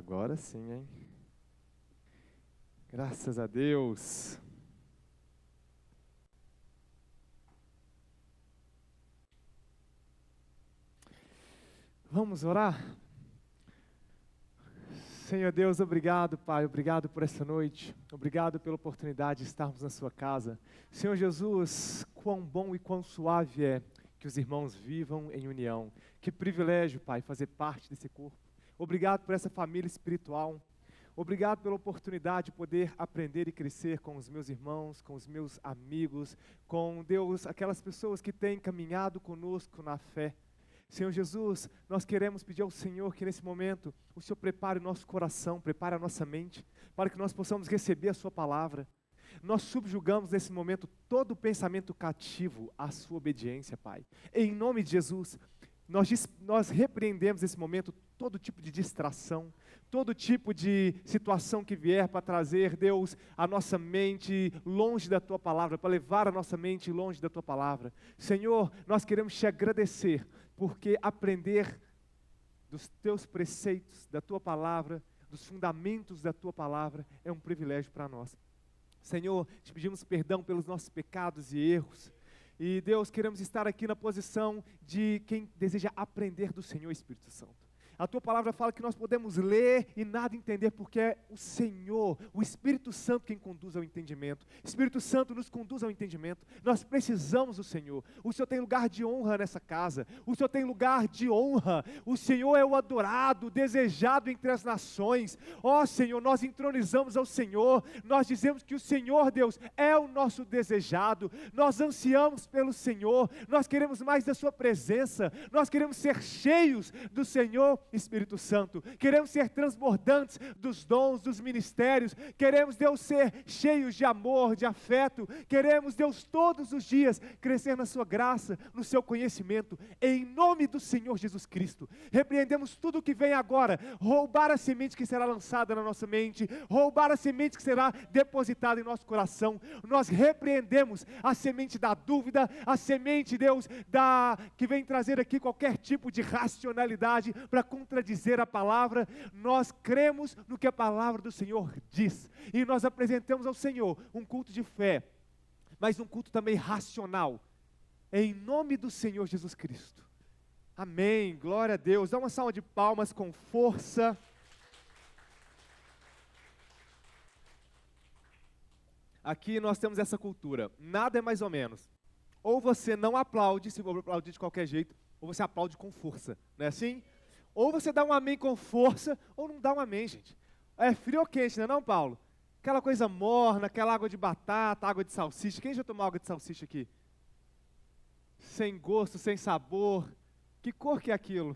Agora sim, hein? Graças a Deus. Vamos orar? Senhor Deus, obrigado, Pai, obrigado por essa noite, obrigado pela oportunidade de estarmos na sua casa. Senhor Jesus, quão bom e quão suave é que os irmãos vivam em união. Que privilégio, Pai, fazer parte desse corpo. Obrigado por essa família espiritual. Obrigado pela oportunidade de poder aprender e crescer com os meus irmãos, com os meus amigos, com Deus, aquelas pessoas que têm caminhado conosco na fé. Senhor Jesus, nós queremos pedir ao Senhor que nesse momento o Senhor prepare o nosso coração, prepare a nossa mente, para que nós possamos receber a sua palavra. Nós subjugamos nesse momento todo o pensamento cativo à sua obediência, Pai. Em nome de Jesus, nós repreendemos nesse momento todo tipo de distração, todo tipo de situação que vier para trazer, Deus, a nossa mente longe da Tua Palavra, para levar a nossa mente longe da Tua Palavra. Senhor, nós queremos Te agradecer, porque aprender dos Teus preceitos, da Tua Palavra, dos fundamentos da Tua Palavra, é um privilégio para nós. Senhor, Te pedimos perdão pelos nossos pecados e erros. E Deus, queremos estar aqui na posição de quem deseja aprender do Senhor Espírito Santo. A Tua Palavra fala que nós podemos ler e nada entender, porque é o Senhor, o Espírito Santo quem conduz ao entendimento. Espírito Santo nos conduz ao entendimento. Nós precisamos do Senhor. O Senhor tem lugar de honra nessa casa. O Senhor tem lugar de honra. O Senhor é o adorado, o desejado entre as nações. Ó Senhor, nós entronizamos ao Senhor. Nós dizemos que o Senhor, Deus, é o nosso desejado. Nós ansiamos pelo Senhor. Nós queremos mais da Sua presença. Nós queremos ser cheios do Senhor Espírito Santo, queremos ser transbordantes dos dons, dos ministérios, queremos, Deus, ser cheios de amor, de afeto, queremos, Deus, todos os dias crescer na Sua graça, no Seu conhecimento, em nome do Senhor Jesus Cristo. Repreendemos tudo o que vem agora, roubar a semente que será lançada na nossa mente, roubar a semente que será depositada em nosso coração. Nós repreendemos a semente da dúvida, a semente, Deus, que vem trazer aqui qualquer tipo de racionalidade para contradizer a palavra. Nós cremos no que a palavra do Senhor diz, e nós apresentamos ao Senhor um culto de fé, mas um culto também racional, em nome do Senhor Jesus Cristo. Amém, glória a Deus. Dá uma salva de palmas com força. Aqui nós temos essa cultura, nada é mais ou menos. Ou você não aplaude, se for aplaudir de qualquer jeito, ou você aplaude com força, não é assim? Ou você dá um amém com força, ou não dá um amém, gente. É frio ou quente, não é não, Paulo? Aquela coisa morna, aquela água de batata, água de salsicha. Quem já tomou água de salsicha aqui? Sem gosto, sem sabor. Que cor que é aquilo?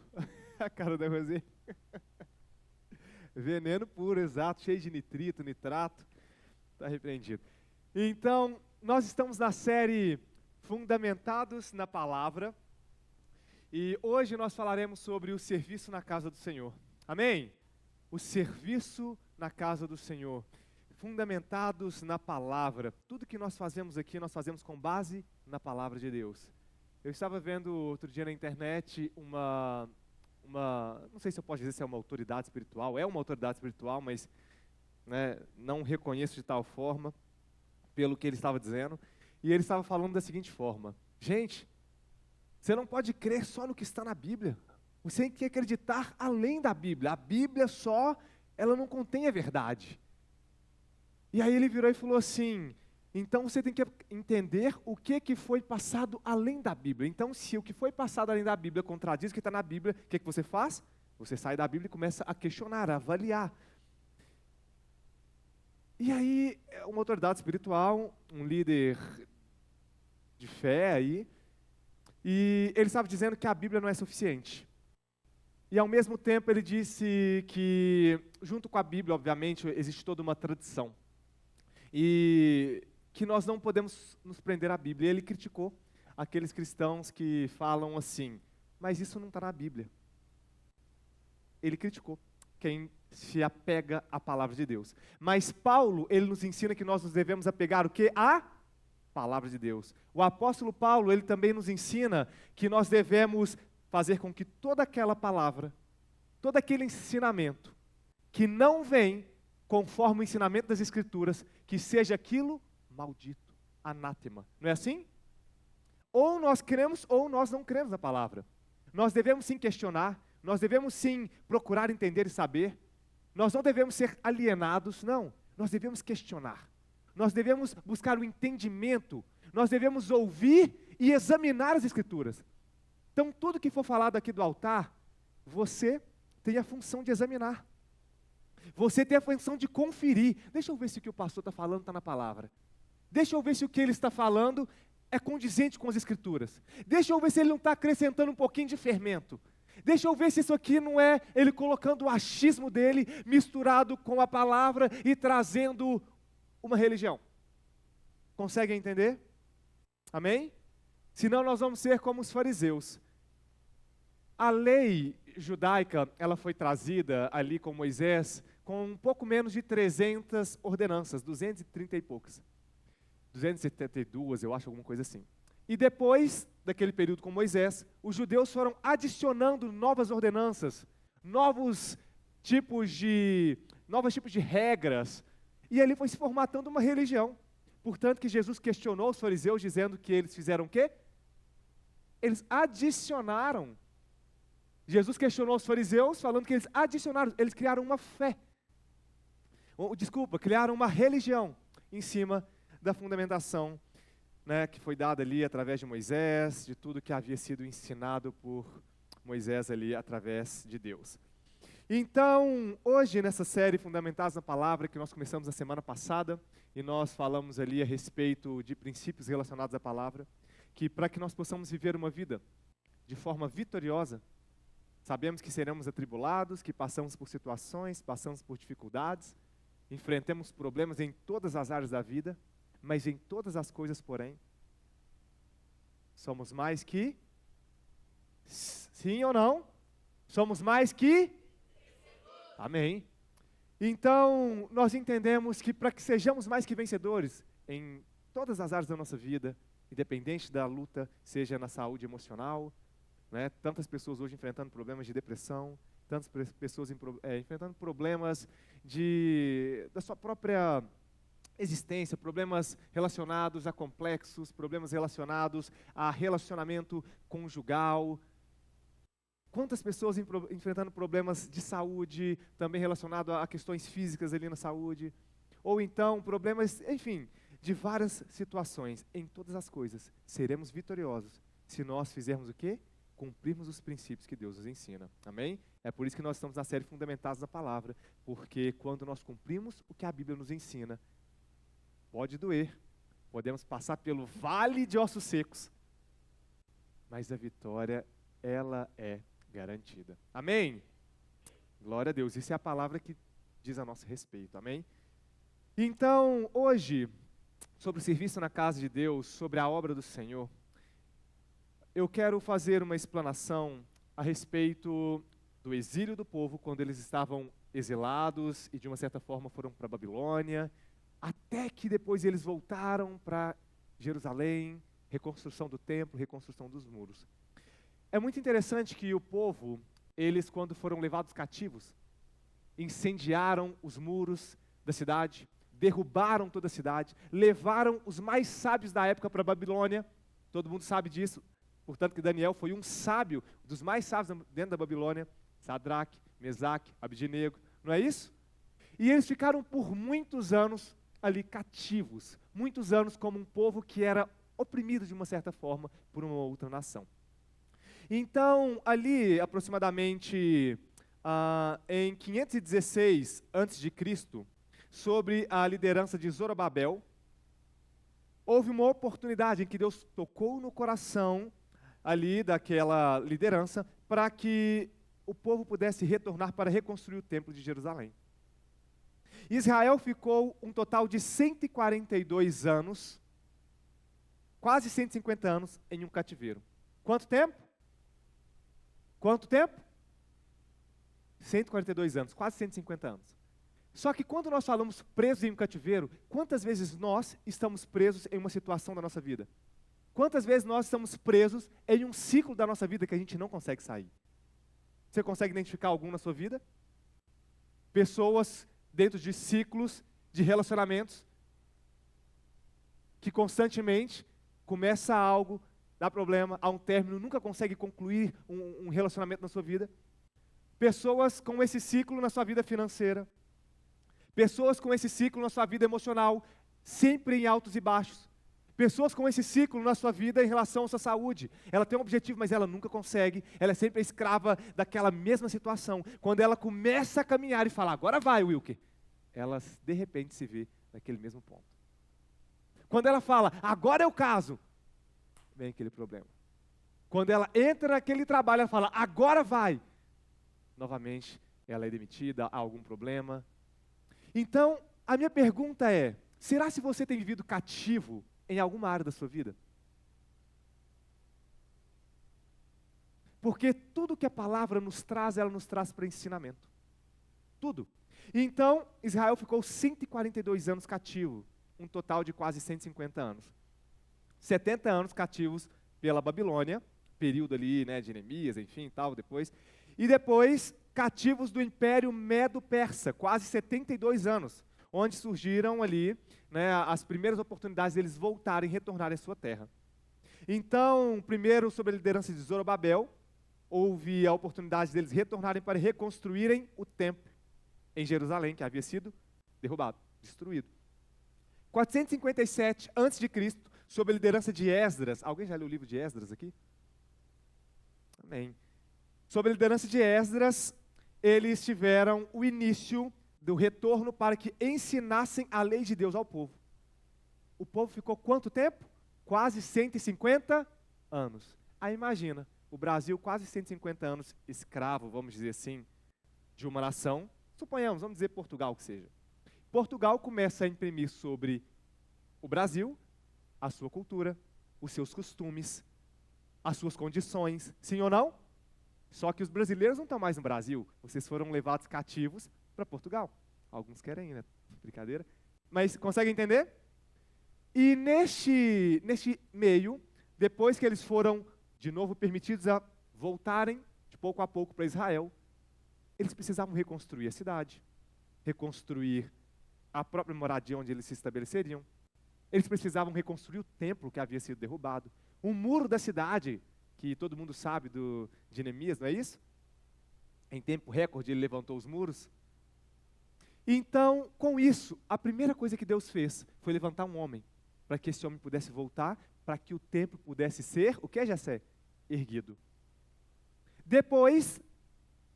A cara da Rosê. Veneno puro, exato, cheio de nitrito, nitrato. Está repreendido. Então, nós estamos na série Fundamentados na Palavra. E hoje nós falaremos sobre o serviço na casa do Senhor. Amém? O serviço na casa do Senhor. Fundamentados na palavra. Tudo que nós fazemos aqui, nós fazemos com base na palavra de Deus. Eu estava vendo outro dia na internet não sei se eu posso dizer se é uma autoridade espiritual, é uma autoridade espiritual, mas não reconheço de tal forma, pelo que ele estava dizendo. E ele estava falando da seguinte forma: gente, você não pode crer só no que está na Bíblia. Você tem que acreditar além da Bíblia. A Bíblia só, ela não contém a verdade. E aí ele virou e falou assim: então você tem que entender o que foi passado além da Bíblia. Então, se o que foi passado além da Bíblia contradiz o que está na Bíblia, o que você faz? Você sai da Bíblia e começa a questionar, a avaliar. E aí, uma autoridade espiritual, um líder de fé aí, e ele estava dizendo que a Bíblia não é suficiente. E ao mesmo tempo ele disse que, junto com a Bíblia, obviamente, existe toda uma tradição. E que nós não podemos nos prender à Bíblia. E ele criticou aqueles cristãos que falam assim: mas isso não está na Bíblia. Ele criticou quem se apega à palavra de Deus. Mas Paulo, ele nos ensina que nós nos devemos apegar o quê? A palavra de Deus. O apóstolo Paulo, ele também nos ensina que nós devemos fazer com que toda aquela palavra, todo aquele ensinamento que não vem conforme o ensinamento das Escrituras, que seja aquilo maldito, anátema. Não é assim? Ou nós cremos ou nós não cremos na palavra. Nós devemos sim questionar, nós devemos sim procurar entender e saber. Nós não devemos ser alienados, não. Nós devemos questionar. Nós devemos buscar o entendimento. Nós devemos ouvir e examinar as Escrituras. Então, tudo que for falado aqui do altar, você tem a função de examinar. Você tem a função de conferir. Deixa eu ver se o que o pastor está falando está na palavra. Deixa eu ver se o que ele está falando é condizente com as Escrituras. Deixa eu ver se ele não está acrescentando um pouquinho de fermento. Deixa eu ver se isso aqui não é ele colocando o achismo dele misturado com a palavra e trazendo uma religião. Conseguem entender? Amém? Senão nós vamos ser como os fariseus. A lei judaica, ela foi trazida ali com Moisés com um pouco menos de 300 ordenanças, 230 e poucas. 272, eu acho, alguma coisa assim. E depois daquele período com Moisés, os judeus foram adicionando novas ordenanças, novos tipos de regras, e ali foi se formatando uma religião. Portanto, que Jesus questionou os fariseus, dizendo que eles fizeram o quê? Eles adicionaram. Jesus questionou os fariseus, falando que eles adicionaram, eles criaram uma fé. Criaram uma religião em cima da fundamentação, né, que foi dada ali através de Moisés, de tudo que havia sido ensinado por Moisés ali através de Deus. Então, hoje nessa série Fundamentados na Palavra, que nós começamos na semana passada, e nós falamos ali a respeito de princípios relacionados à palavra, que para que nós possamos viver uma vida de forma vitoriosa, sabemos que seremos atribulados, que passamos por situações, passamos por dificuldades, enfrentemos problemas em todas as áreas da vida, mas em todas as coisas, porém, somos mais que... Sim ou não? Somos mais que... Amém. Então, nós entendemos que para que sejamos mais que vencedores em todas as áreas da nossa vida, independente da luta, seja na saúde emocional, né? Tantas pessoas hoje enfrentando problemas de depressão, tantas pessoas enfrentando problemas da sua própria existência, problemas relacionados a complexos, problemas relacionados a relacionamento conjugal. Quantas pessoas enfrentando problemas de saúde, também relacionados a questões físicas ali na saúde, ou então problemas, enfim, de várias situações. Em todas as coisas, seremos vitoriosos se nós fizermos o quê? Cumprirmos os princípios que Deus nos ensina. Amém? É por isso que nós estamos na série Fundamentados na Palavra, porque quando nós cumprimos o que a Bíblia nos ensina, pode doer, podemos passar pelo vale de ossos secos, mas a vitória, ela é garantida. Amém? Glória a Deus. Isso é a palavra que diz a nosso respeito. Amém? Então, hoje, sobre o serviço na casa de Deus, sobre a obra do Senhor, eu quero fazer uma explanação a respeito do exílio do povo, quando eles estavam exilados e de uma certa forma foram para a Babilônia, até que depois eles voltaram para Jerusalém, reconstrução do templo, reconstrução dos muros. É muito interessante que o povo, eles quando foram levados cativos, incendiaram os muros da cidade, derrubaram toda a cidade, levaram os mais sábios da época para a Babilônia, todo mundo sabe disso, portanto que Daniel foi um sábio, dos mais sábios dentro da Babilônia, Sadraque, Mesaque, Abdinego, não é isso? E eles ficaram por muitos anos ali cativos, muitos anos como um povo que era oprimido de uma certa forma por uma outra nação. Então, ali, aproximadamente em 516 a.C., sobre a liderança de Zorobabel, houve uma oportunidade em que Deus tocou no coração ali daquela liderança para que o povo pudesse retornar para reconstruir o templo de Jerusalém. Israel ficou um total de 142 anos, quase 150 anos, em um cativeiro. Quanto tempo? Quanto tempo? 142 anos, quase 150 anos. Só que quando nós falamos presos em um cativeiro, quantas vezes nós estamos presos em uma situação da nossa vida? Quantas vezes nós estamos presos em um ciclo da nossa vida que a gente não consegue sair? Você consegue identificar algum na sua vida? Pessoas dentro de ciclos de relacionamentos que constantemente começa algo, dá problema, há um término, nunca consegue concluir um relacionamento na sua vida. Pessoas com esse ciclo na sua vida financeira. Pessoas com esse ciclo na sua vida emocional, sempre em altos e baixos. Pessoas com esse ciclo na sua vida em relação à sua saúde. Ela tem um objetivo, mas ela nunca consegue. Ela é sempre escrava daquela mesma situação. Quando ela começa a caminhar e fala, agora vai, Wilker, ela de repente se vê naquele mesmo ponto. Quando ela fala, agora é o caso, vem aquele problema. Quando ela entra naquele trabalho, ela fala, agora vai. Novamente, ela é demitida, há algum problema. Então, a minha pergunta é, será se você tem vivido cativo em alguma área da sua vida? Porque tudo que a palavra nos traz, ela nos traz para ensinamento. Tudo. Então, Israel ficou 142 anos cativo, um total de quase 150 anos. 70 anos cativos pela Babilônia, período ali, né, de Neemias, enfim, tal, depois. E depois, cativos do Império Medo-Persa, quase 72 anos, onde surgiram ali, né, as primeiras oportunidades deles voltarem, retornarem à sua terra. Então, primeiro, sob a liderança de Zorobabel, houve a oportunidade deles retornarem para reconstruírem o templo em Jerusalém, que havia sido derrubado, destruído. 457 a.C., sob a liderança de Esdras. Alguém já leu o livro de Esdras aqui? Amém. Sob a liderança de Esdras, eles tiveram o início do retorno para que ensinassem a lei de Deus ao povo. O povo ficou quanto tempo? Quase 150 anos. Aí imagina, o Brasil quase 150 anos escravo, vamos dizer assim, de uma nação. Suponhamos, vamos dizer Portugal que seja. Portugal começa a imprimir sobre o Brasil a sua cultura, os seus costumes, as suas condições, sim ou não? Só que os brasileiros não estão mais no Brasil, vocês foram levados cativos para Portugal. Alguns querem, né? Brincadeira. Mas consegue entender? E neste meio, depois que eles foram de novo permitidos a voltarem de pouco a pouco para Israel, eles precisavam reconstruir a cidade, reconstruir a própria moradia onde eles se estabeleceriam. Eles precisavam reconstruir o templo que havia sido derrubado. O muro da cidade, que todo mundo sabe de Neemias, não é isso? Em tempo recorde ele levantou os muros. Então, com isso, a primeira coisa que Deus fez foi levantar um homem, para que esse homem pudesse voltar, para que o templo pudesse ser, o que é, Jessé? Erguido. Depois,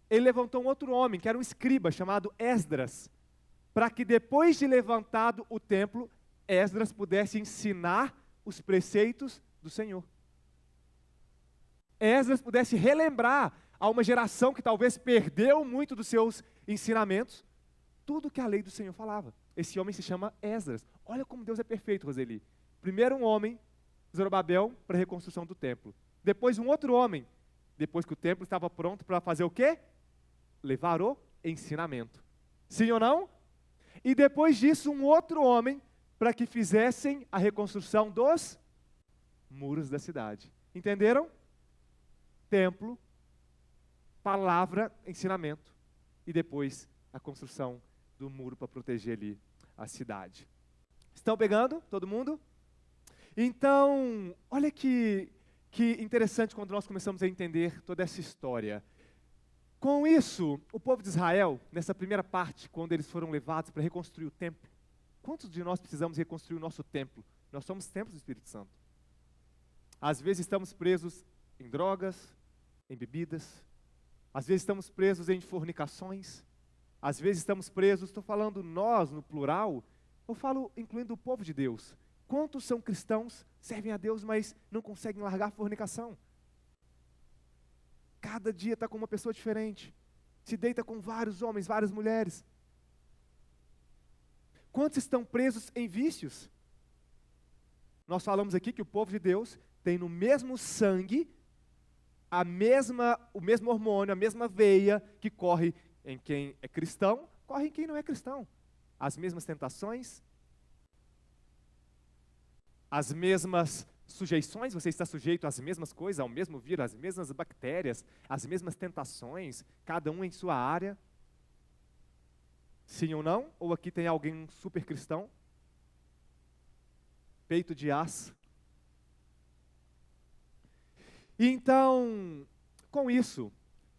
ele levantou um outro homem, que era um escriba, chamado Esdras, para que depois de levantado o templo, Esdras pudesse ensinar os preceitos do Senhor. Esdras pudesse relembrar a uma geração que talvez perdeu muito dos seus ensinamentos, tudo que a lei do Senhor falava. Esse homem se chama Esdras. Olha como Deus é perfeito, Roseli. Primeiro um homem, Zorobabel, para a reconstrução do templo. Depois um outro homem, depois que o templo estava pronto para fazer o quê? Levar o ensinamento. Sim ou não? E depois disso um outro homem, para que fizessem a reconstrução dos muros da cidade. Entenderam? Templo, palavra, ensinamento. E depois a construção do muro para proteger ali a cidade. Estão pegando? Todo mundo? Então, olha que interessante quando nós começamos a entender toda essa história. Com isso, o povo de Israel, nessa primeira parte, quando eles foram levados para reconstruir o templo, quantos de nós precisamos reconstruir o nosso templo? Nós somos templos do Espírito Santo. Às vezes estamos presos em drogas, em bebidas, às vezes estamos presos em fornicações, às vezes estamos presos, estou falando nós no plural, eu falo incluindo o povo de Deus. Quantos são cristãos, servem a Deus, mas não conseguem largar a fornicação? Cada dia está com uma pessoa diferente, se deita com vários homens, várias mulheres. Quantos estão presos em vícios? Nós falamos aqui que o povo de Deus tem no mesmo sangue o mesmo hormônio, a mesma veia que corre em quem é cristão, corre em quem não é cristão. As mesmas tentações, as mesmas sujeições, você está sujeito às mesmas coisas, ao mesmo vírus, às mesmas bactérias, às mesmas tentações, cada um em sua área. Sim ou não? Ou aqui tem alguém super cristão? Peito de aço. E então, com isso,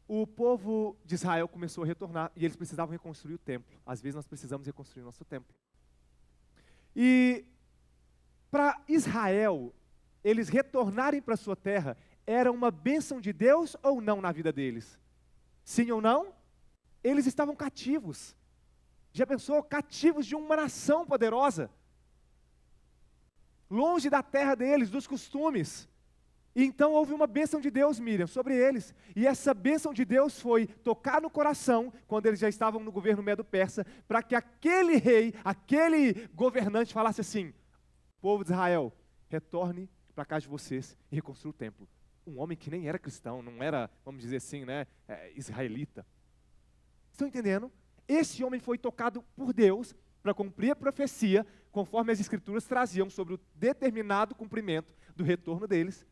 o povo de Israel começou a retornar e eles precisavam reconstruir o templo. Às vezes nós precisamos reconstruir o nosso templo. E para Israel, eles retornarem para a sua terra, era uma bênção de Deus ou não na vida deles? Sim ou não? Eles estavam cativos. Já pensou? Cativos de uma nação poderosa. Longe da terra deles, dos costumes. E então houve uma bênção de Deus, Miriam, sobre eles. E essa bênção de Deus foi tocar no coração, quando eles já estavam no governo Medo-Persa, para que aquele rei, aquele governante falasse assim: povo de Israel, retorne para casa de vocês e reconstrua o templo. Um homem que nem era cristão, não era, vamos dizer assim, israelita. Estão entendendo? Esse homem foi tocado por Deus para cumprir a profecia, conforme as escrituras traziam sobre o determinado cumprimento do retorno deles.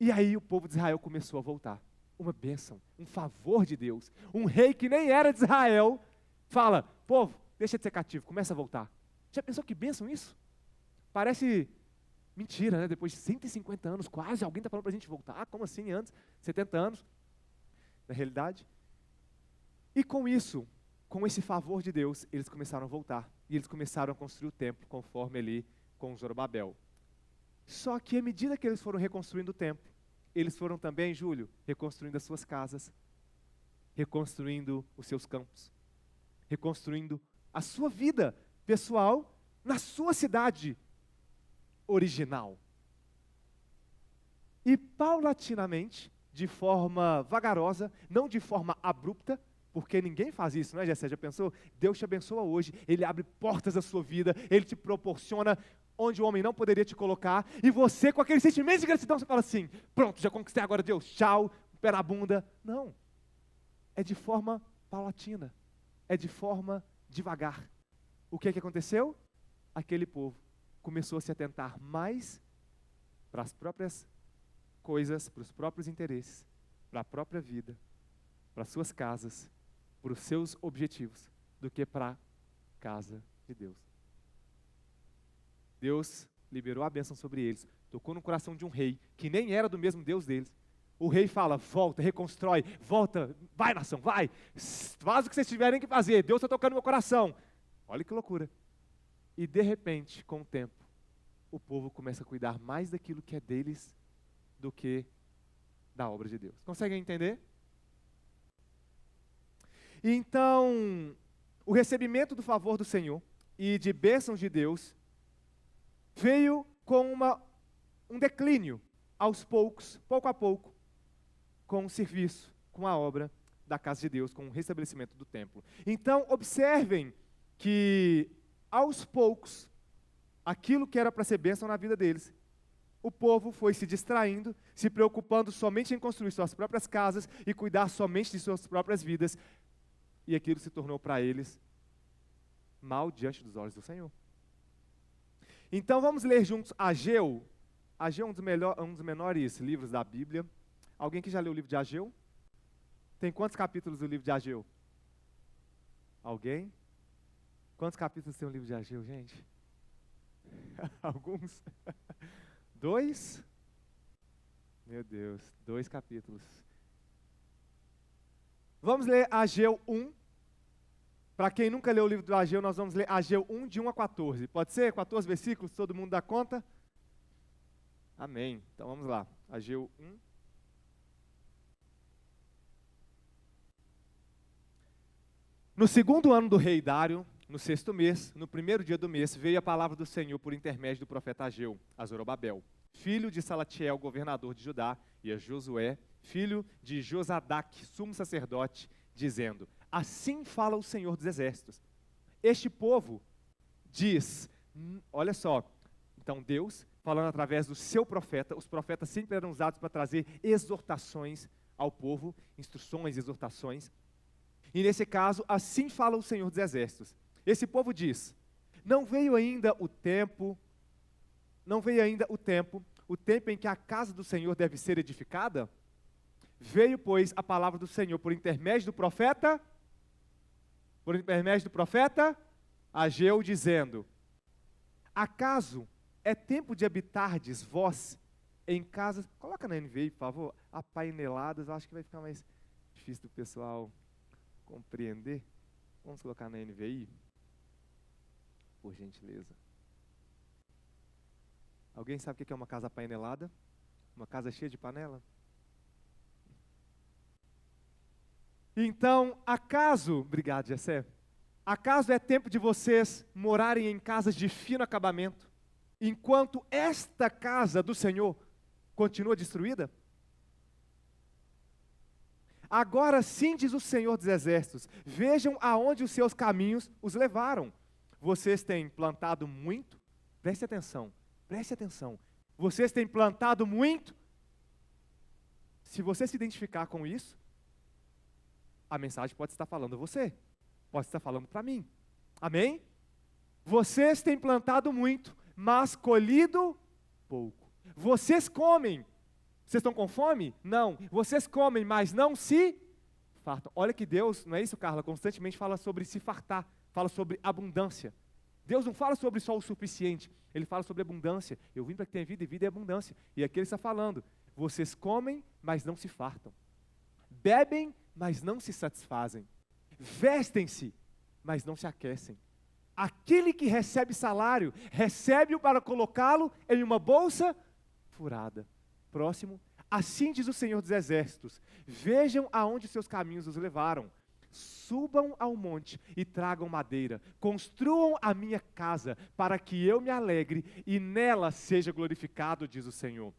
E aí o povo de Israel começou a voltar. Uma bênção, um favor de Deus. Um rei que nem era de Israel, fala: povo, deixa de ser cativo, começa a voltar. Já pensou que bênção isso? Parece mentira, né? Depois de 150 anos, quase, alguém está falando para a gente voltar. Como assim antes? 70 anos, na realidade. E com isso, com esse favor de Deus, eles começaram a voltar. E eles começaram a construir o templo, conforme ali com Zorobabel. Só que à medida que eles foram reconstruindo o templo, eles foram também, Júlio, reconstruindo as suas casas, reconstruindo os seus campos, reconstruindo a sua vida pessoal na sua cidade original. E paulatinamente, de forma vagarosa, não de forma abrupta, porque ninguém faz isso, não é, Jessé? Já pensou? Deus te abençoa hoje, Ele abre portas da sua vida, Ele te proporciona onde o homem não poderia te colocar, e você, com aquele sentimento de gratidão, você fala assim: pronto, já conquistei agora Deus, tchau, pé na bunda. Não, é de forma paulatina, é de forma devagar. O que é que aconteceu? Aquele povo começou a se atentar mais para as próprias coisas, para os próprios interesses, para a própria vida, para as suas casas, para os seus objetivos, do que para a casa de Deus. Deus liberou a bênção sobre eles, tocou no coração de um rei, que nem era do mesmo Deus deles. O rei fala: volta, reconstrói, volta, vai nação, vai, faz o que vocês tiverem que fazer, Deus está tocando no meu coração. Olha que loucura. E de repente, com o tempo, o povo começa a cuidar mais daquilo que é deles do que da obra de Deus. Conseguem entender? Então, o recebimento do favor do Senhor e de bênçãos de Deus veio com um declínio, aos poucos, pouco a pouco, com o serviço, com a obra da casa de Deus, com o restabelecimento do templo. Então, observem que, aos poucos, aquilo que era para ser bênção na vida deles, o povo foi se distraindo, se preocupando somente em construir suas próprias casas e cuidar somente de suas próprias vidas, e aquilo se tornou para eles mal diante dos olhos do Senhor. Então vamos ler juntos Ageu. Ageu é um dos menores livros da Bíblia. Alguém que já leu o livro de Ageu? Tem quantos capítulos o livro de Ageu? Alguém? Quantos capítulos tem o livro de Ageu, gente? Alguns? 2? Meu Deus, 2 capítulos. Vamos ler Ageu 1. Para quem nunca leu o livro do Ageu, nós vamos ler Ageu 1, de 1 a 14. Pode ser? 14 versículos, todo mundo dá conta? Amém. Então vamos lá. Ageu 1. No segundo ano do rei Dário, no 6º mês, no primeiro dia do mês, veio a palavra do Senhor por intermédio do profeta Ageu, a Zorobabel, filho de Salatiel, governador de Judá, e a Josué, filho de Josadaque, sumo sacerdote, dizendo: assim fala o Senhor dos Exércitos. Este povo diz, olha só, então Deus, falando através do seu profeta, os profetas sempre eram usados para trazer exortações ao povo, instruções, exortações. E nesse caso, assim fala o Senhor dos Exércitos. Esse povo diz: não veio ainda o tempo em que a casa do Senhor deve ser edificada? Veio, pois, a palavra do Senhor por intermédio do profeta. por intermédio do profeta Ageu, dizendo: acaso é tempo de habitardes vós em casas... Coloca na NVI, por favor, apaineladas, eu acho que vai ficar mais difícil do pessoal compreender. Vamos colocar na NVI, por gentileza. Alguém sabe o que é uma casa apainelada? Uma casa cheia de panela? Então, obrigado, Jessé, acaso é tempo de vocês morarem em casas de fino acabamento, enquanto esta casa do Senhor continua destruída? Agora sim, diz o Senhor dos Exércitos, vejam aonde os seus caminhos os levaram. Vocês têm plantado muito, preste atenção, vocês têm plantado muito. Se você se identificar com isso, a mensagem pode estar falando a você, pode estar falando para mim, amém? Vocês têm plantado muito, mas colhido pouco. Vocês comem, vocês estão com fome? Não. Vocês comem, mas não se fartam. Olha que Deus, não é isso, Carla? Constantemente fala sobre se fartar, fala sobre abundância. Deus não fala sobre só o suficiente, Ele fala sobre abundância. Eu vim para que tenha vida e vida é abundância. E aqui Ele está falando, vocês comem, mas não se fartam. Bebem, mas não se satisfazem. Vestem-se, mas não se aquecem. Aquele que recebe salário, recebe-o para colocá-lo em uma bolsa furada. Próximo. Assim diz o Senhor dos Exércitos, vejam aonde seus caminhos os levaram. Subam ao monte e tragam madeira, construam a minha casa, para que eu me alegre e nela seja glorificado, diz o Senhor.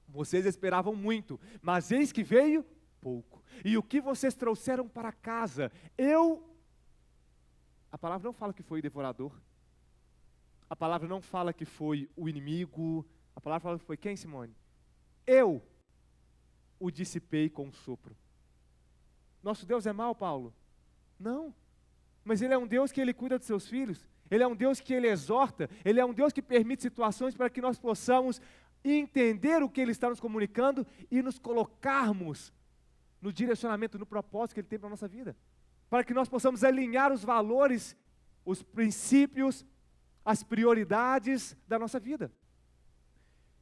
Vocês esperavam muito, mas eis que veio pouco. E o que vocês trouxeram para casa, a palavra não fala que foi o devorador, a palavra não fala que foi o inimigo, a palavra fala que foi quem, Simone? Eu o dissipei com um sopro. Nosso Deus é mau, Paulo? Não, mas Ele é um Deus que Ele cuida dos seus filhos, Ele é um Deus que Ele exorta, Ele é um Deus que permite situações para que nós possamos entender o que Ele está nos comunicando e nos colocarmos no direcionamento, no propósito que Ele tem para a nossa vida, para que nós possamos alinhar os valores, os princípios, as prioridades da nossa vida.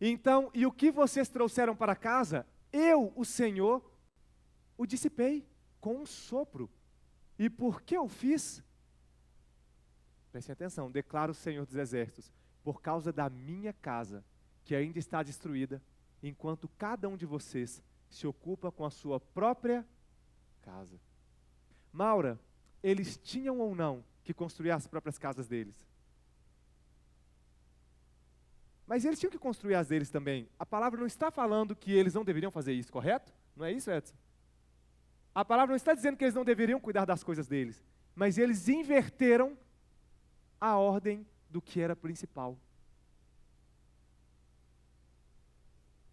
Então, e o que vocês trouxeram para casa, eu, o Senhor, o dissipei com um sopro. E por que eu fiz? Prestem atenção, declara o Senhor dos Exércitos, por causa da minha casa, que ainda está destruída, enquanto cada um de vocês se ocupa com a sua própria casa. Maura, eles tinham ou não que construir as próprias casas deles? Mas eles tinham que construir as deles também. A palavra não está falando que eles não deveriam fazer isso, correto? Não é isso, Edson? A palavra não está dizendo que eles não deveriam cuidar das coisas deles, mas eles inverteram a ordem do que era principal.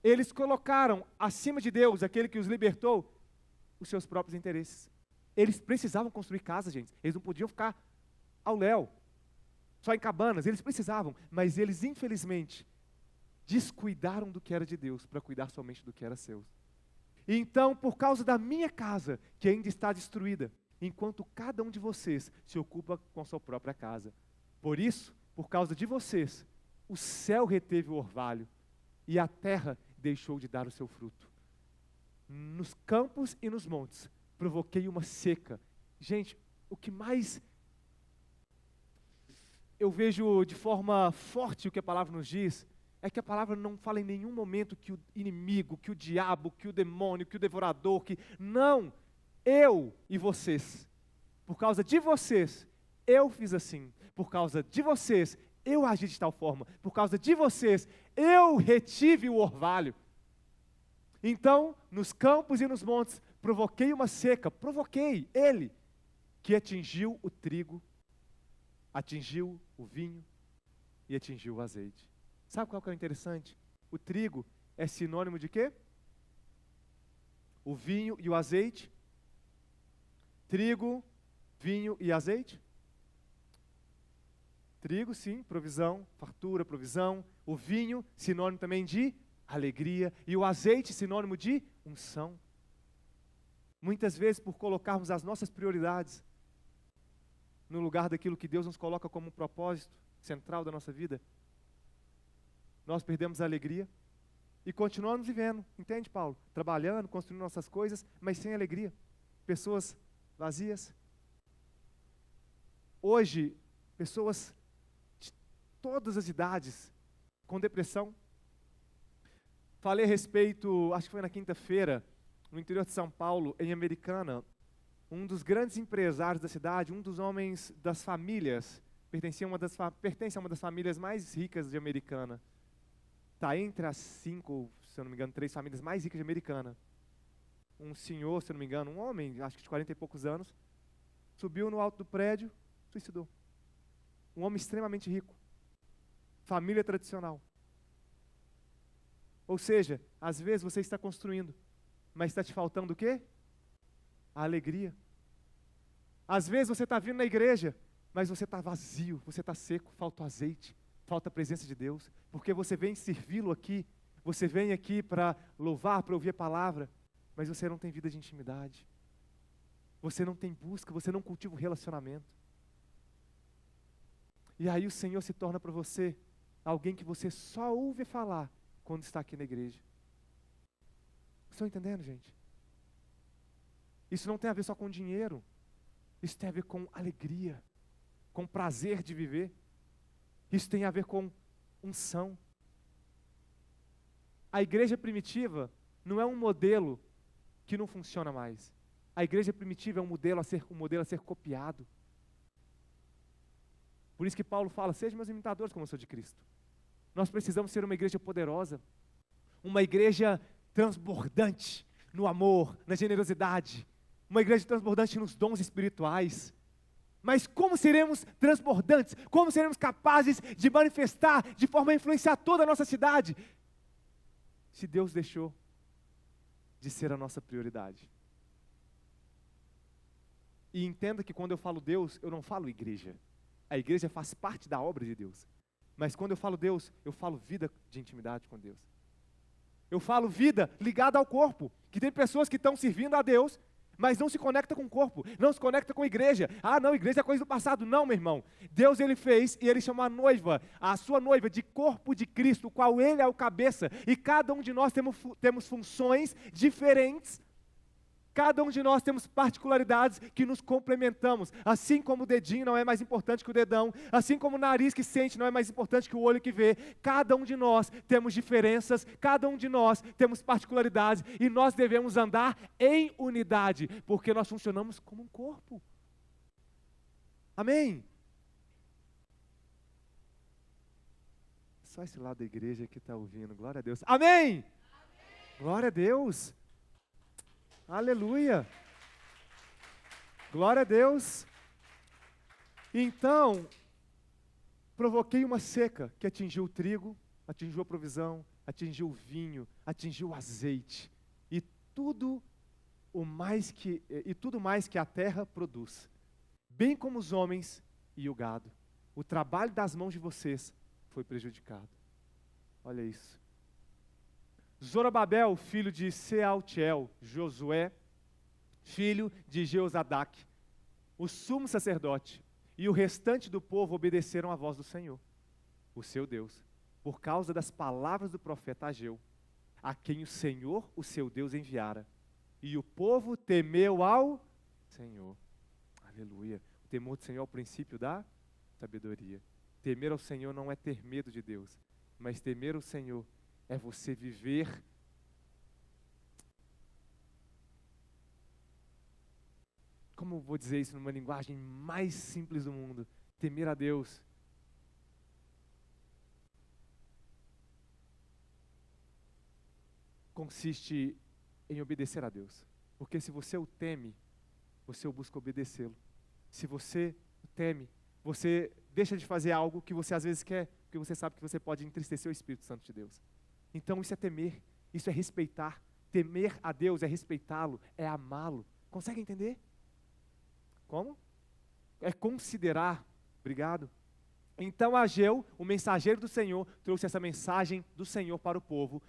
Eles colocaram acima de Deus, aquele que os libertou, os seus próprios interesses. Eles precisavam construir casas, gente. Eles não podiam ficar ao léu, só em cabanas. Eles precisavam, mas eles, infelizmente, descuidaram do que era de Deus para cuidar somente do que era seu. Então, por causa da minha casa, que ainda está destruída, enquanto cada um de vocês se ocupa com a sua própria casa. Por isso, por causa de vocês, o céu reteve o orvalho e a terra deixou de dar o seu fruto. Nos campos e nos montes, provoquei uma seca. Gente, o que mais eu vejo de forma forte o que a palavra nos diz, é que a palavra não fala em nenhum momento que o inimigo, que o diabo, que o demônio, que o devorador, não, eu e vocês, por causa de vocês, eu fiz assim, por causa de vocês, eu agi de tal forma, por causa de vocês, eu retive o orvalho. Então, nos campos e nos montes, provoquei uma seca, provoquei ele, que atingiu o trigo, atingiu o vinho e atingiu o azeite. Sabe qual que é o interessante? O trigo é sinônimo de quê? O vinho e o azeite. Trigo, vinho e azeite. Trigo, sim, provisão, fartura, provisão. O vinho, sinônimo também de alegria. E o azeite, sinônimo de unção. Muitas vezes, por colocarmos as nossas prioridades no lugar daquilo que Deus nos coloca como um propósito central da nossa vida, nós perdemos a alegria e continuamos vivendo, entende, Paulo? Trabalhando, construindo nossas coisas, mas sem alegria. Pessoas vazias. Hoje, pessoas de todas as idades, com depressão. Falei a respeito, acho que foi na quinta-feira, no interior de São Paulo, em Americana, um dos grandes empresários da cidade, um dos homens das famílias, pertence a uma das famílias mais ricas de Americana. Está entre as 5, se eu não me engano, 3 famílias mais ricas de Americana. Um senhor, se eu não me engano, um homem, acho que de 40 e poucos anos, subiu no alto do prédio, suicidou. Um homem extremamente rico. Família tradicional. Ou seja, às vezes você está construindo, mas está te faltando o quê? A alegria. Às vezes você está vindo na igreja, mas você está vazio, você está seco, falta o azeite, falta a presença de Deus, porque você vem servi-lo aqui, você vem aqui para louvar, para ouvir a palavra, mas você não tem vida de intimidade, você não tem busca, você não cultiva o relacionamento. E aí o Senhor se torna para você alguém que você só ouve falar quando está aqui na igreja. Estão entendendo, gente? Isso não tem a ver só com dinheiro, isso tem a ver com alegria, com prazer de viver. Isso tem a ver com unção. A igreja primitiva não é um modelo que não funciona mais. A igreja primitiva é um modelo a ser copiado. Por isso que Paulo fala, sejam meus imitadores como eu sou de Cristo. Nós precisamos ser uma igreja poderosa, uma igreja transbordante no amor, na generosidade, uma igreja transbordante nos dons espirituais. Mas como seremos transbordantes? Como seremos capazes de manifestar de forma a influenciar toda a nossa cidade? Se Deus deixou de ser a nossa prioridade. E entenda que quando eu falo Deus, eu não falo igreja. A igreja faz parte da obra de Deus. Mas quando eu falo Deus, eu falo vida de intimidade com Deus. Eu falo vida ligada ao corpo. Que tem pessoas que estão servindo a Deus, mas não se conecta com o corpo, não se conecta com a igreja. Ah, não, igreja é coisa do passado. Não, meu irmão. Deus, Ele fez e Ele chamou a noiva, a sua noiva, de corpo de Cristo, o qual Ele é o cabeça. E cada um de nós temos funções diferentes. Cada um de nós temos particularidades que nos complementamos. Assim como o dedinho não é mais importante que o dedão, assim como o nariz que sente não é mais importante que o olho que vê, cada um de nós temos diferenças, cada um de nós temos particularidades e nós devemos andar em unidade, porque nós funcionamos como um corpo. Amém? Só esse lado da igreja que está ouvindo, glória a Deus. Amém? Amém. Glória a Deus. Aleluia! Glória a Deus! Então, provoquei uma seca que atingiu o trigo, atingiu a provisão, atingiu o vinho, atingiu o azeite e tudo mais que a terra produz, bem como os homens e o gado. O trabalho das mãos de vocês foi prejudicado. Olha isso. Zorobabel, filho de Sealtiel, Josué, filho de Jeozadak, o sumo sacerdote e o restante do povo obedeceram à voz do Senhor, o seu Deus, por causa das palavras do profeta Ageu, a quem o Senhor, o seu Deus, enviara. E o povo temeu ao Senhor. Aleluia. O temor do Senhor é o princípio da sabedoria. Temer ao Senhor não é ter medo de Deus, mas temer ao Senhor é você viver como eu vou dizer isso numa linguagem mais simples do mundo? Temer a Deus. Consiste em obedecer a Deus. Porque se você o teme, você o busca obedecê-lo. Se você o teme, você deixa de fazer algo que você às vezes quer, porque você sabe que você pode entristecer o Espírito Santo de Deus. Então isso é temer, isso é respeitar. Temer a Deus é respeitá-lo, é amá-lo. Consegue entender? Como? É considerar. Obrigado. Então Ageu, o mensageiro do Senhor, trouxe essa mensagem do Senhor para o povo.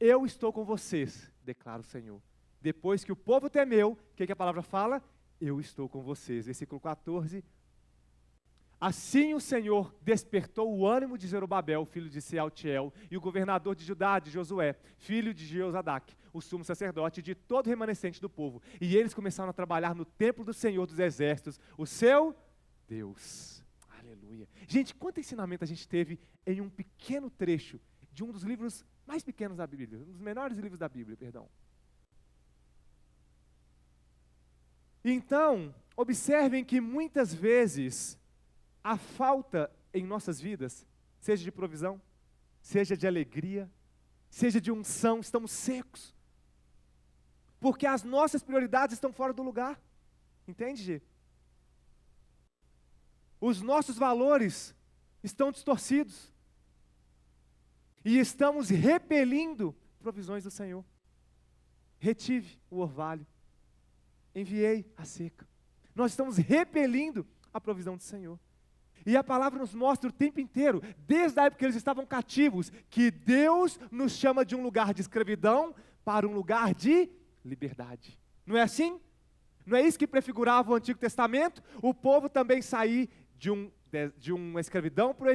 Eu estou com vocês, declara o Senhor. Depois que o povo temeu, o que a palavra fala? Eu estou com vocês. Versículo 14 Assim o Senhor despertou o ânimo de Zorobabel, filho de Sealtiel, e o governador de Judá, de Josué, filho de Jeozadak, o sumo sacerdote, de todo o remanescente do povo. E eles começaram a trabalhar no templo do Senhor dos Exércitos, o seu Deus. Aleluia. Gente, quanto ensinamento a gente teve em um pequeno trecho de um dos livros mais pequenos da Bíblia, um dos menores livros da Bíblia, perdão. Então, observem que muitas vezes a falta em nossas vidas, seja de provisão, seja de alegria, seja de unção, estamos secos. Porque as nossas prioridades estão fora do lugar. Entende, Gê? Os nossos valores estão distorcidos. E estamos repelindo provisões do Senhor. Retive o orvalho. Enviei a seca. Nós estamos repelindo a provisão do Senhor. E a palavra nos mostra o tempo inteiro, desde a época que eles estavam cativos, que Deus nos chama de um lugar de escravidão para um lugar de liberdade. Não é assim? Não é isso que prefigurava o Antigo Testamento? O povo também sair de uma escravidão para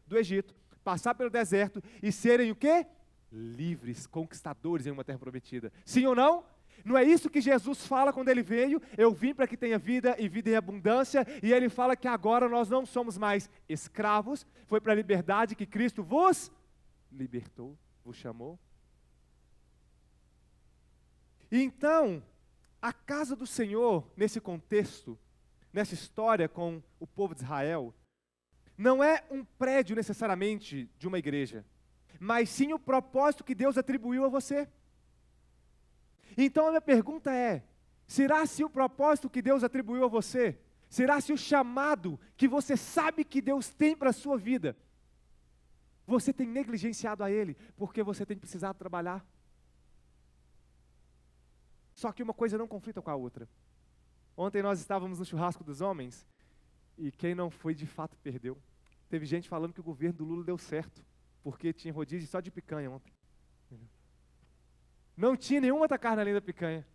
do Egito, passar pelo deserto e serem o quê? Livres, conquistadores em uma terra prometida. Sim ou não? Não é isso que Jesus fala quando ele veio? Eu vim para que tenha vida e vida em abundância, e ele fala que agora nós não somos mais escravos, foi para a liberdade que Cristo vos libertou, vos chamou. Então, a casa do Senhor, nesse contexto, nessa história com o povo de Israel, não é um prédio necessariamente de uma igreja, mas sim o propósito que Deus atribuiu a você. Então a minha pergunta é, será se o propósito que Deus atribuiu a você, será se o chamado que você sabe que Deus tem para a sua vida, você tem negligenciado a Ele, porque você tem precisado trabalhar? Só que uma coisa não conflita com a outra. Ontem nós estávamos no churrasco dos homens, e quem não foi de fato perdeu. Teve gente falando que o governo do Lula deu certo, porque tinha rodízio só de picanha ontem. Não tinha nenhuma outra carne além da picanha.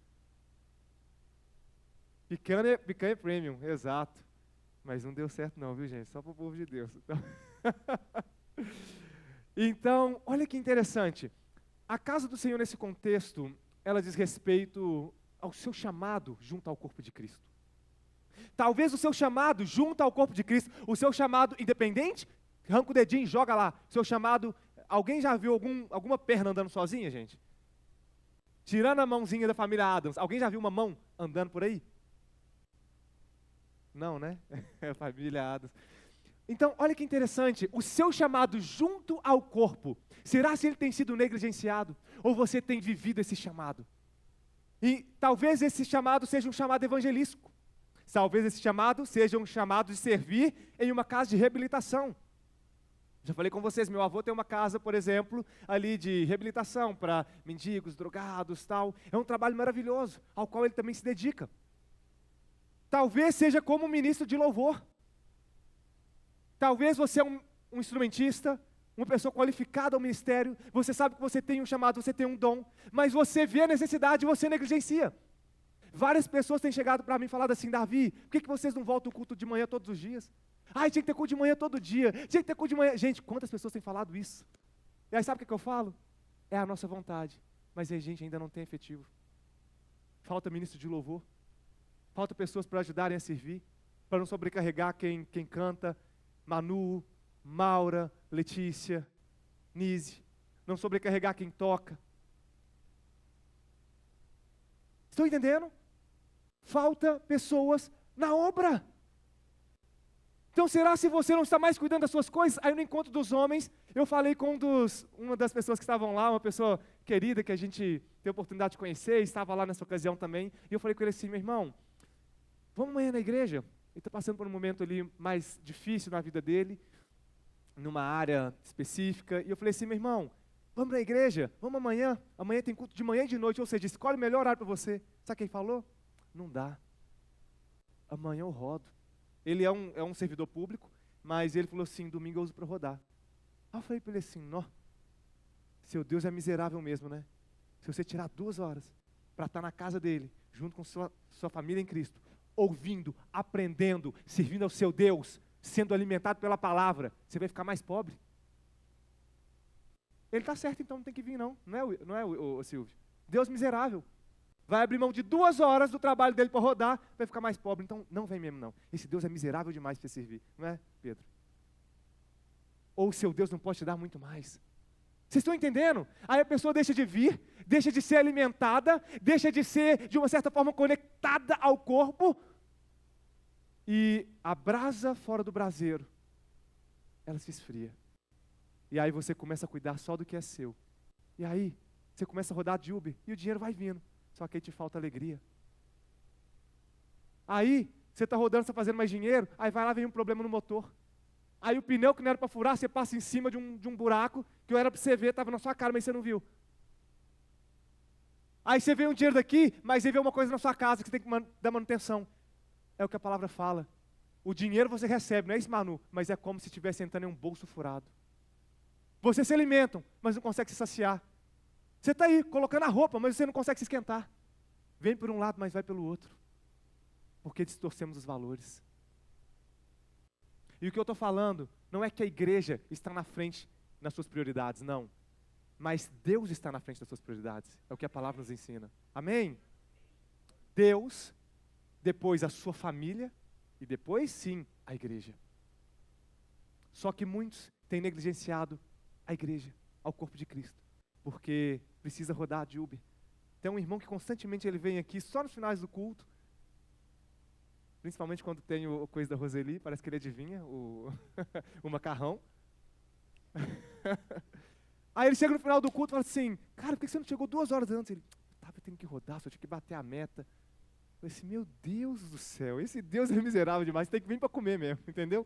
Picanha premium, exato. Mas não deu certo não, viu gente? Só para o povo de Deus. Então, olha que interessante. A casa do Senhor nesse contexto, ela diz respeito ao seu chamado junto ao corpo de Cristo. Talvez o seu chamado junto ao corpo de Cristo, o seu chamado independente, arranca o dedinho e joga lá. Seu chamado, alguém já viu alguma perna andando sozinha, gente? Tirando a mãozinha da família Adams, alguém já viu uma mão andando por aí? Não, né? É a família Adams. Então, olha que interessante, o seu chamado junto ao corpo, será se ele tem sido negligenciado? Ou você tem vivido esse chamado? E talvez esse chamado seja um chamado evangelístico. Talvez esse chamado seja um chamado de servir em uma casa de reabilitação. Já falei com vocês, meu avô tem uma casa, por exemplo, ali de reabilitação para mendigos, drogados, tal. É um trabalho maravilhoso, ao qual ele também se dedica. Talvez seja como ministro de louvor. Talvez você é um instrumentista, uma pessoa qualificada ao ministério, você sabe que você tem um chamado, você tem um dom, mas você vê a necessidade e você negligencia. Várias pessoas têm chegado para mim e falado assim, Davi, por que vocês não voltam ao culto de manhã todos os dias? Ai, tinha que ter culto de manhã todo dia, tinha que ter culto de manhã. Gente, quantas pessoas têm falado isso? E aí sabe o que eu falo? É a nossa vontade, mas a gente ainda não tem efetivo. Falta ministro de louvor, falta pessoas para ajudarem a servir, para não sobrecarregar quem canta, Manu, Maura, Letícia, Nise, não sobrecarregar quem toca. Estão entendendo? Falta pessoas na obra. Então será se você não está mais cuidando das suas coisas? Aí no encontro dos homens, eu falei com uma das pessoas que estavam lá, uma pessoa querida que a gente teve a oportunidade de conhecer, estava lá nessa ocasião também, e eu falei com ele assim, meu irmão, vamos amanhã na igreja? Ele está passando por um momento ali mais difícil na vida dele, numa área específica, e eu falei assim, meu irmão, vamos na igreja, vamos amanhã tem culto de manhã e de noite, ou seja, escolhe o melhor horário para você. Sabe o que ele falou? Não dá, amanhã eu rodo. Ele é um servidor público, mas ele falou assim, domingo eu uso para rodar. Aí eu falei para ele assim, seu Deus é miserável mesmo, né? Se você tirar 2 horas para estar na casa dele, junto com sua família em Cristo, ouvindo, aprendendo, servindo ao seu Deus, sendo alimentado pela palavra, você vai ficar mais pobre. Ele está certo, então não tem que vir não. Não é o Silvio. Deus miserável. Vai abrir mão de 2 horas do trabalho dele para rodar, vai ficar mais pobre. Então não vem mesmo não. Esse Deus é miserável demais para você servir. Não é, Pedro? Ou o seu Deus não pode te dar muito mais. Vocês estão entendendo? Aí a pessoa deixa de vir, deixa de ser alimentada, deixa de ser, de uma certa forma, conectada ao corpo, e a brasa fora do braseiro, ela se esfria. E aí você começa a cuidar só do que é seu. E aí você começa a rodar de Uber, e o dinheiro vai vindo, só que aí te falta alegria. Aí você está rodando, você está fazendo mais dinheiro, aí vai lá, vem um problema no motor. Aí o pneu que não era para furar, você passa em cima de um buraco, que era para você ver, estava na sua cara, mas você não viu. Aí você vê um dinheiro daqui, mas você vê uma coisa na sua casa que você tem que dar manutenção. É o que a palavra fala. O dinheiro você recebe, não é isso, Manu? Mas é como se estivesse entrando em um bolso furado. Vocês se alimentam, mas não consegue se saciar. Você está aí, colocando a roupa, mas você não consegue se esquentar. Vem por um lado, mas vai pelo outro. Porque distorcemos os valores. E o que eu estou falando não é que a igreja está na frente nas suas prioridades, não. Mas Deus está na frente das suas prioridades. É o que a palavra nos ensina. Amém? Deus, depois a sua família e depois, sim, a igreja. Só que muitos têm negligenciado a igreja, ao corpo de Cristo, porque precisa rodar de Uber. Tem um irmão que constantemente ele vem aqui só nos finais do culto, principalmente quando tem o coisa da Roseli, parece que ele adivinha o macarrão. Aí ele chega no final do culto e fala assim, cara, por que você não chegou 2 horas antes? Ele, eu tenho que rodar, só tinha que bater a meta. Eu falei assim, meu Deus do céu, esse Deus é miserável demais, tem que vir para comer mesmo, entendeu?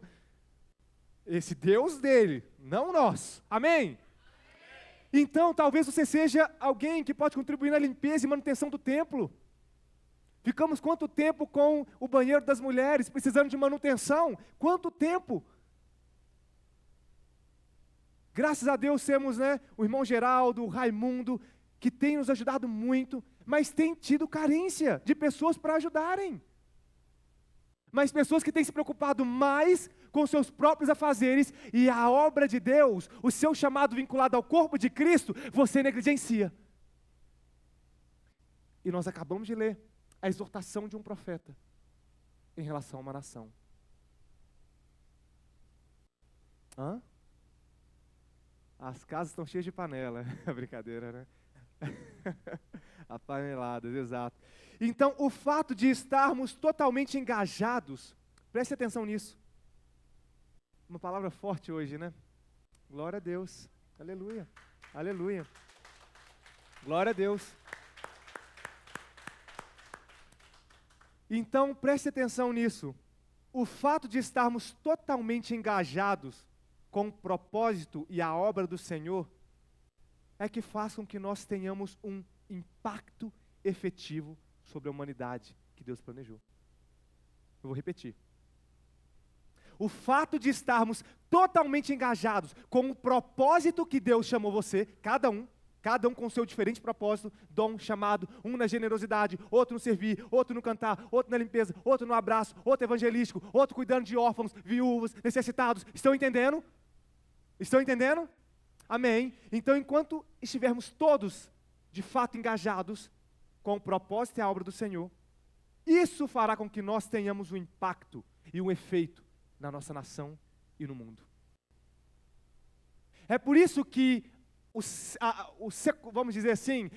Esse Deus dele, não nós. Amém? Então, talvez você seja alguém que pode contribuir na limpeza e manutenção do templo. Ficamos quanto tempo com o banheiro das mulheres, precisando de manutenção? Quanto tempo? Graças a Deus temos, o irmão Geraldo, o Raimundo, que tem nos ajudado muito, mas tem tido carência de pessoas para ajudarem. Mas pessoas que têm se preocupado mais com seus próprios afazeres e a obra de Deus, o seu chamado vinculado ao corpo de Cristo, você negligencia. E nós acabamos de ler a exortação de um profeta em relação a uma nação. As casas estão cheias de panela. Brincadeira, né? Apaneladas, exato. Então, o fato de estarmos totalmente engajados, preste atenção nisso. Uma palavra forte hoje, né? Glória a Deus. Aleluia. Aleluia. Glória a Deus. Então, preste atenção nisso. O fato de estarmos totalmente engajados com o propósito e a obra do Senhor é que faz com que nós tenhamos um impacto efetivo sobre a humanidade que Deus planejou. Eu vou repetir. O fato de estarmos totalmente engajados com o propósito que Deus chamou você, cada um com o seu diferente propósito, dom, chamado, um na generosidade, outro no servir, outro no cantar, outro na limpeza, outro no abraço, outro evangelístico, outro cuidando de órfãos, viúvas, necessitados. Estão entendendo? Estão entendendo? Amém. Então, enquanto estivermos todos, de fato, engajados com o propósito e a obra do Senhor, isso fará com que nós tenhamos um impacto e um efeito na nossa nação e no mundo. É por isso que vamos dizer assim,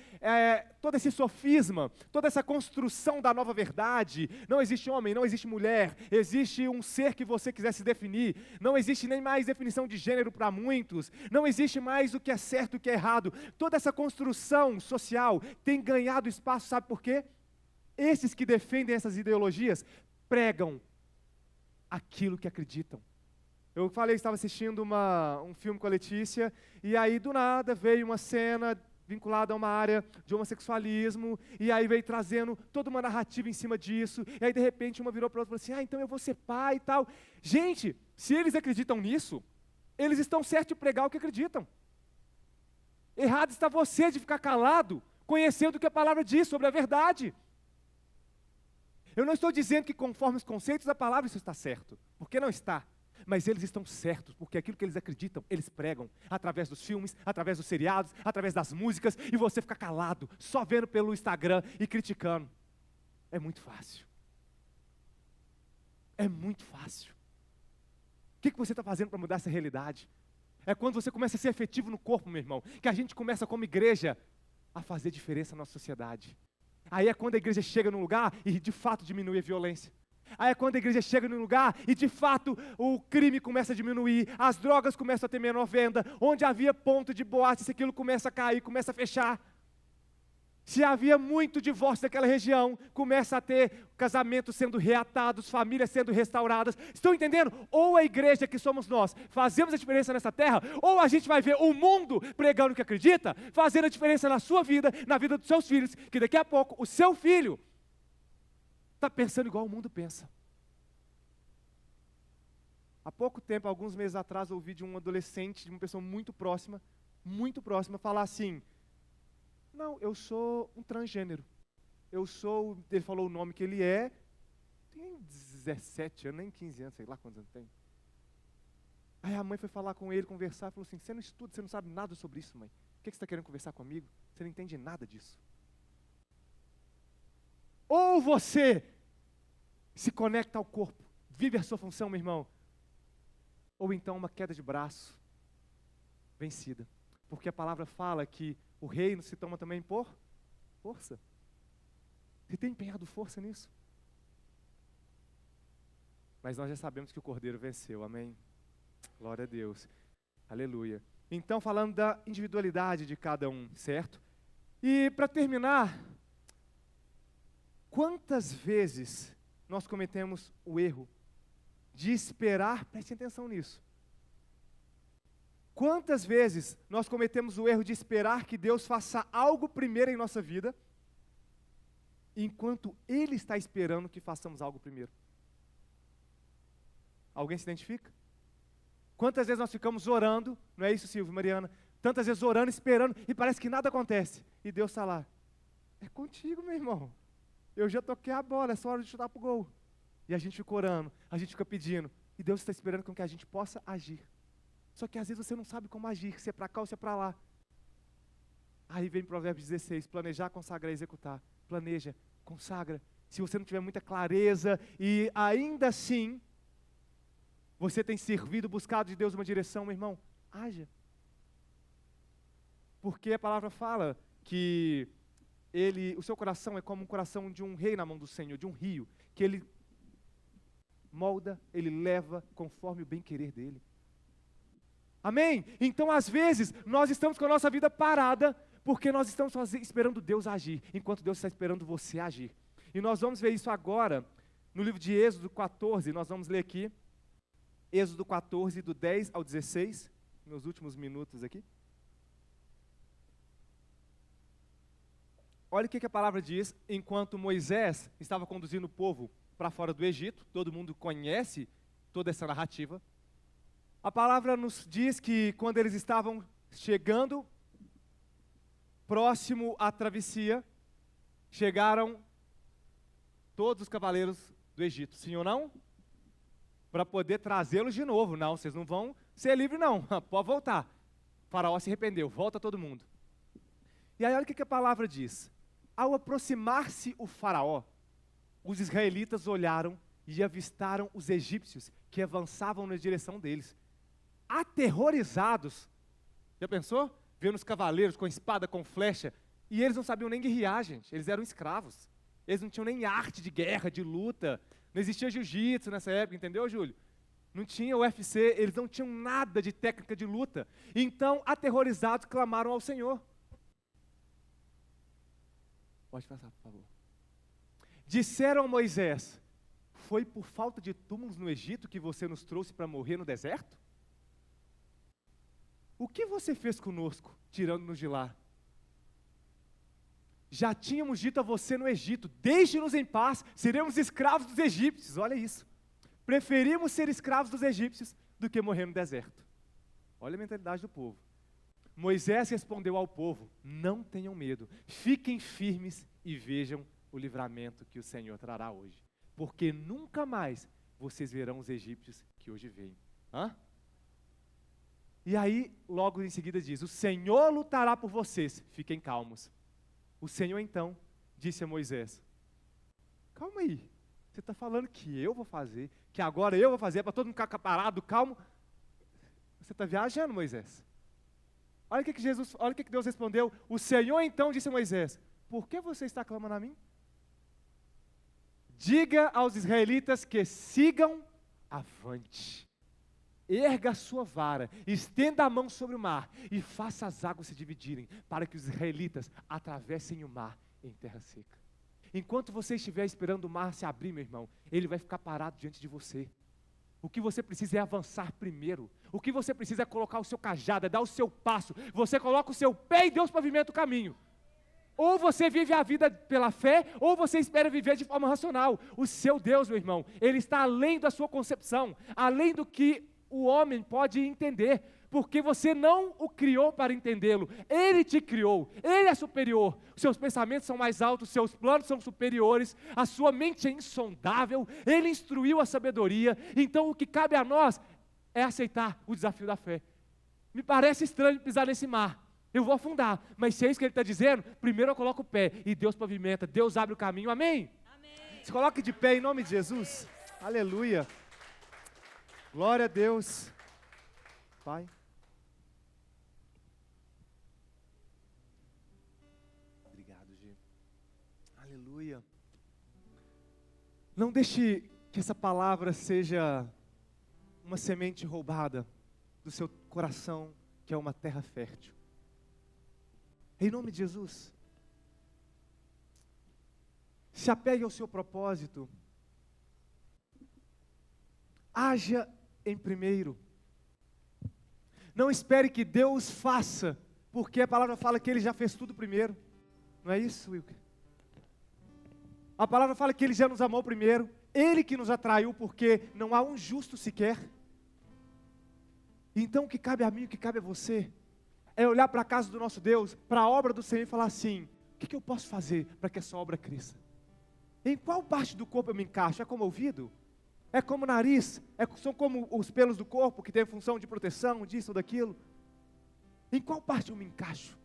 todo esse sofisma, toda essa construção da nova verdade, não existe homem, não existe mulher, existe um ser que você quiser se definir, não existe nem mais definição de gênero para muitos, não existe mais o que é certo e o que é errado, toda essa construção social tem ganhado espaço, sabe por quê? Esses que defendem essas ideologias pregam aquilo que acreditam. Eu falei, estava assistindo um filme com a Letícia, e aí do nada veio uma cena vinculada a uma área de homossexualismo, e aí veio trazendo toda uma narrativa em cima disso, e aí de repente uma virou para outra e falou assim, então eu vou ser pai e tal. Gente, se eles acreditam nisso, eles estão certos de pregar o que acreditam. Errado está você de ficar calado, conhecendo o que a palavra diz sobre a verdade. Eu não estou dizendo que conforme os conceitos da palavra isso está certo, porque não está. mas eles estão certos, porque aquilo que eles acreditam, eles pregam, através dos filmes, através dos seriados, através das músicas, e você fica calado, só vendo pelo Instagram e criticando. É muito fácil. É muito fácil. O que você está fazendo para mudar essa realidade? É quando você começa a ser efetivo no corpo, meu irmão, que a gente começa como igreja a fazer diferença na nossa sociedade. Aí é quando a igreja chega num lugar e de fato diminui a violência. Aí é quando a igreja chega num lugar e de fato o crime começa a diminuir, as drogas começam a ter menor venda, onde havia ponto de boate, se aquilo começa a cair, começa a fechar. Se havia muito divórcio naquela região, começa a ter casamentos sendo reatados, famílias sendo restauradas. Estão entendendo? Ou a igreja que somos nós, fazemos a diferença nessa terra, ou a gente vai ver o mundo pregando o que acredita, fazendo a diferença na sua vida, na vida dos seus filhos, que daqui a pouco o seu filho está pensando igual o mundo pensa. Há pouco tempo, alguns meses atrás, eu ouvi de um adolescente, de uma pessoa muito próxima, falar assim: não, eu sou um transgênero. Ele falou o nome que ele é, tem 17 anos, nem 15 anos, sei lá quantos anos tem. Aí a mãe foi falar com ele, conversar, falou assim: você não estuda, você não sabe nada sobre isso, mãe. O que você está querendo conversar comigo? Você não entende nada disso. Ou você se conecta ao corpo, vive a sua função, meu irmão, ou então uma queda de braço, vencida. Porque a palavra fala que o reino se toma também por força. Você tem empenhado força nisso? Mas nós já sabemos que o Cordeiro venceu, amém? Glória a Deus, aleluia. Então, falando da individualidade de cada um, certo? E para terminar, quantas vezes nós cometemos o erro de esperar, preste atenção nisso. Quantas vezes nós cometemos o erro de esperar que Deus faça algo primeiro em nossa vida, enquanto Ele está esperando que façamos algo primeiro? Alguém se identifica? Quantas vezes nós ficamos orando, não é isso, Silvio, Mariana? Tantas vezes orando, esperando, e parece que nada acontece. E Deus está lá. É contigo, meu irmão. Eu já toquei a bola, é só hora de chutar pro gol. E a gente fica orando, a gente fica pedindo, e Deus está esperando com que a gente possa agir. Só que às vezes você não sabe como agir, se é para cá ou se é para lá. Aí vem Provérbios 16, planejar, consagrar e executar. Planeja, consagra. Se você não tiver muita clareza e ainda assim você tem servido, buscado de Deus uma direção, meu irmão, haja. Porque a palavra fala que o seu coração é como um coração de um rei na mão do Senhor, de um rio, que ele molda, ele leva conforme o bem-querer dele. Amém? Então, às vezes, nós estamos com a nossa vida parada, porque nós estamos esperando Deus agir, enquanto Deus está esperando você agir. E nós vamos ver isso agora, no livro de Êxodo 14, nós vamos ler aqui, Êxodo 14, do 10 ao 16, meus últimos minutos aqui. Olha o que a palavra diz, enquanto Moisés estava conduzindo o povo para fora do Egito, todo mundo conhece toda essa narrativa. A palavra nos diz que quando eles estavam chegando próximo à travessia, chegaram todos os cavaleiros do Egito, sim ou não? Para poder trazê-los de novo. Não, vocês não vão ser livres não, pode voltar. O faraó se arrependeu, volta todo mundo. E aí olha o que a palavra diz. Ao aproximar-se o faraó, os israelitas olharam e avistaram os egípcios que avançavam na direção deles. Aterrorizados, já pensou? Vendo os cavaleiros com espada, com flecha, e eles não sabiam nem guerrear, gente, eles eram escravos, eles não tinham nem arte de guerra, de luta, não existia jiu-jitsu nessa época, entendeu, Júlio? Não tinha UFC, eles não tinham nada de técnica de luta, então, aterrorizados, clamaram ao Senhor. Pode passar, por favor. Disseram a Moisés: foi por falta de túmulos no Egito que você nos trouxe para morrer no deserto? O que você fez conosco, tirando-nos de lá? Já tínhamos dito a você no Egito: deixe-nos em paz, seremos escravos dos egípcios. Olha isso. Preferimos ser escravos dos egípcios do que morrer no deserto. Olha a mentalidade do povo. Moisés respondeu ao povo: não tenham medo, fiquem firmes e vejam o livramento que o Senhor trará hoje. Porque nunca mais vocês verão os egípcios que hoje veem. Hã? E aí, logo em seguida diz, o Senhor lutará por vocês, fiquem calmos. O Senhor então disse a Moisés, calma aí, você está falando que eu vou fazer, que agora eu vou fazer, para todo mundo ficar parado, calmo. Você está viajando, Moisés. Olha o que Deus respondeu. O Senhor então disse a Moisés, por que você está clamando a mim? Diga aos israelitas que sigam avante. Erga a sua vara, estenda a mão sobre o mar e faça as águas se dividirem, para que os israelitas atravessem o mar em terra seca. Enquanto você estiver esperando o mar se abrir, meu irmão, ele vai ficar parado diante de você. O que você precisa é avançar primeiro. O que você precisa é colocar o seu cajado, é dar o seu passo. Você coloca o seu pé e Deus pavimenta o caminho. Ou você vive a vida pela fé, ou você espera viver de forma racional. O seu Deus, meu irmão, ele está além da sua concepção, além do que o homem pode entender, porque você não o criou para entendê-lo, ele te criou, ele é superior, os seus pensamentos são mais altos, os seus planos são superiores, a sua mente é insondável, ele instruiu a sabedoria, então o que cabe a nós é aceitar o desafio da fé. Me parece estranho pisar nesse mar, eu vou afundar, mas se é isso que ele está dizendo, primeiro eu coloco o pé, e Deus pavimenta, Deus abre o caminho, amém? Amém. Se coloque de pé em nome de Jesus, aleluia. Glória a Deus. Pai. Obrigado, Gi. Aleluia. Não deixe que essa palavra seja uma semente roubada do seu coração, que é uma terra fértil. Em nome de Jesus. Se apegue ao seu propósito. Haja em primeiro. Não espere que Deus faça, porque a palavra fala que Ele já fez tudo primeiro. Não é isso, Wilker? A palavra fala que Ele já nos amou primeiro. Ele que nos atraiu, porque não há um justo sequer. Então o que cabe a mim, o que cabe a você, é olhar para a casa do nosso Deus, para a obra do Senhor e falar assim, o que eu posso fazer para que essa obra cresça? Em qual parte do corpo eu me encaixo? É como o ouvido? É como o nariz, são como os pelos do corpo, que tem a função de proteção, disso ou daquilo. Em qual parte eu me encaixo?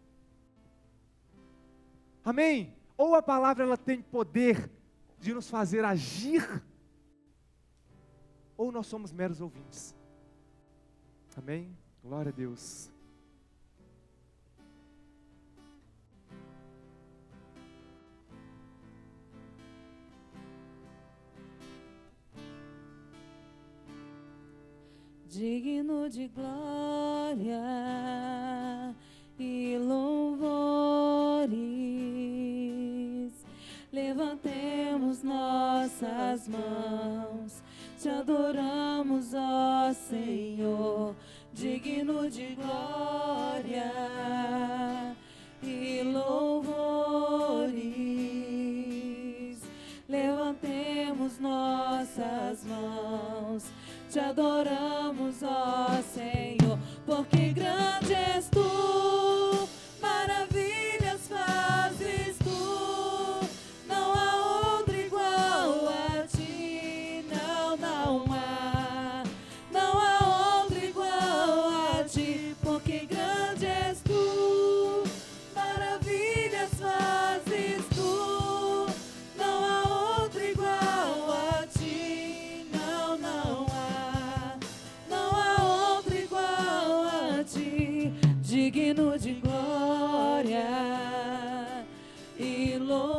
Amém? Ou a palavra ela tem poder de nos fazer agir, ou nós somos meros ouvintes. Amém? Glória a Deus. Digno de glória e louvores, levantemos nossas mãos, te adoramos, ó Senhor. Digno de glória e louvores, levantemos nossas mãos, te adoramos, ó Senhor, porque grande és tu, maravilhas fazes tu, não há outro igual a ti, não há outro igual a ti, porque grande és tu, maravilhas fazes tu, não há outro igual a ti, não há outro igual a ti, digno de glória e louvor.